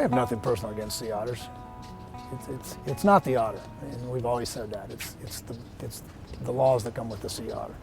have nothing personal against sea otters. It's not the otter, and we've always said that. It's the laws that come with the sea otter.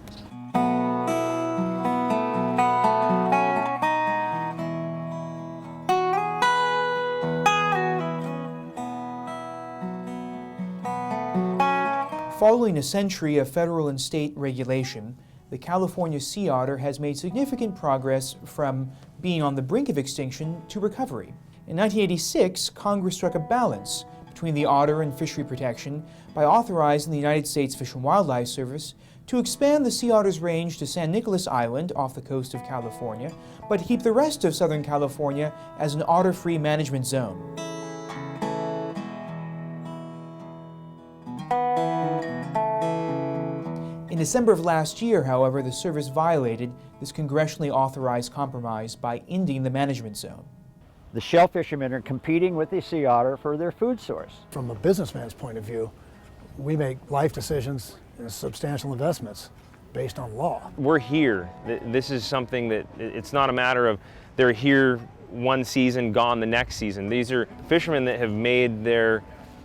Following a century of federal and state regulation, the California sea otter has made significant progress from being on the brink of extinction to recovery. In 1986, Congress struck a balance between the otter and fishery protection by authorizing the United States Fish and Wildlife Service to expand the sea otter's range to San Nicolas Island off the coast of California, but to keep the rest of Southern California as an otter-free management zone. In December of last year, however, the service violated this congressionally authorized compromise by ending the management zone. The shell fishermen are competing with the sea otter for their food source. From a businessman's point of view, we make life decisions and substantial investments based on law. We're here. This is something that it's not a matter of they're here one season, gone the next season. These are fishermen that have made their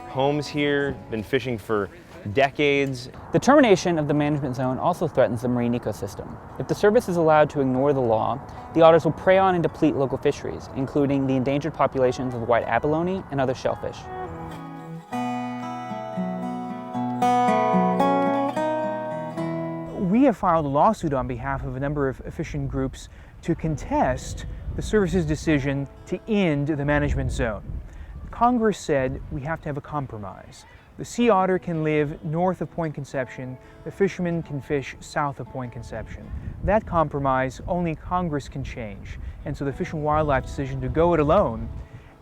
homes here, been fishing for decades. The termination of the management zone also threatens the marine ecosystem. If the service is allowed to ignore the law, the otters will prey on and deplete local fisheries, including the endangered populations of white abalone and other shellfish. We have filed a lawsuit on behalf of a number of fishing groups to contest the service's decision to end the management zone. Congress said we have to have a compromise. The sea otter can live north of Point Conception, the fishermen can fish south of Point Conception. That compromise only Congress can change, and so the Fish and Wildlife decision to go it alone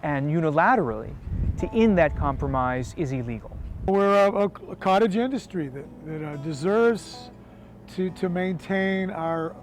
and unilaterally to end that compromise is illegal. We're a cottage industry that deserves to maintain our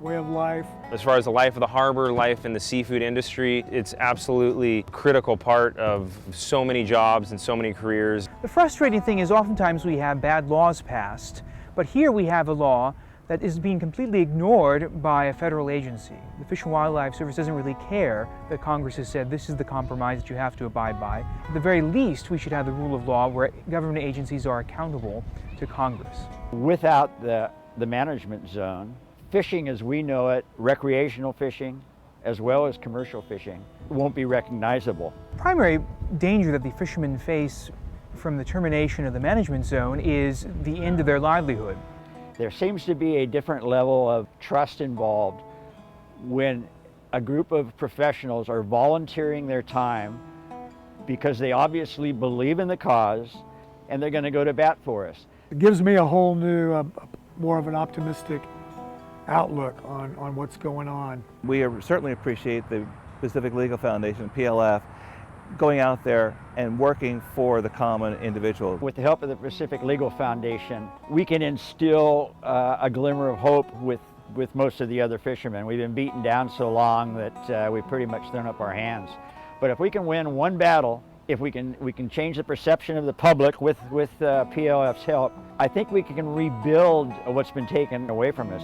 way of life. As far as the life of the harbor, life in the seafood industry, it's absolutely a critical part of so many jobs and so many careers. The frustrating thing is oftentimes we have bad laws passed, but here we have a law that is being completely ignored by a federal agency. The Fish and Wildlife Service doesn't really care that Congress has said this is the compromise that you have to abide by. At the very least, we should have the rule of law where government agencies are accountable to Congress. Without the management zone, fishing as we know it, recreational fishing, as well as commercial fishing, won't be recognizable. The primary danger that the fishermen face from the termination of the management zone is the end of their livelihood. There seems to be a different level of trust involved when a group of professionals are volunteering their time because they obviously believe in the cause and they're going to go to bat for us. It gives me a whole new, more of an optimistic outlook on what's going on. We certainly appreciate the Pacific Legal Foundation, PLF, going out there and working for the common individual. With the help of the Pacific Legal Foundation, we can instill a glimmer of hope with most of the other fishermen. We've been beaten down so long that we've pretty much thrown up our hands. But if we can win one battle, if we can change the perception of the public with PLF's help, I think we can rebuild what's been taken away from us.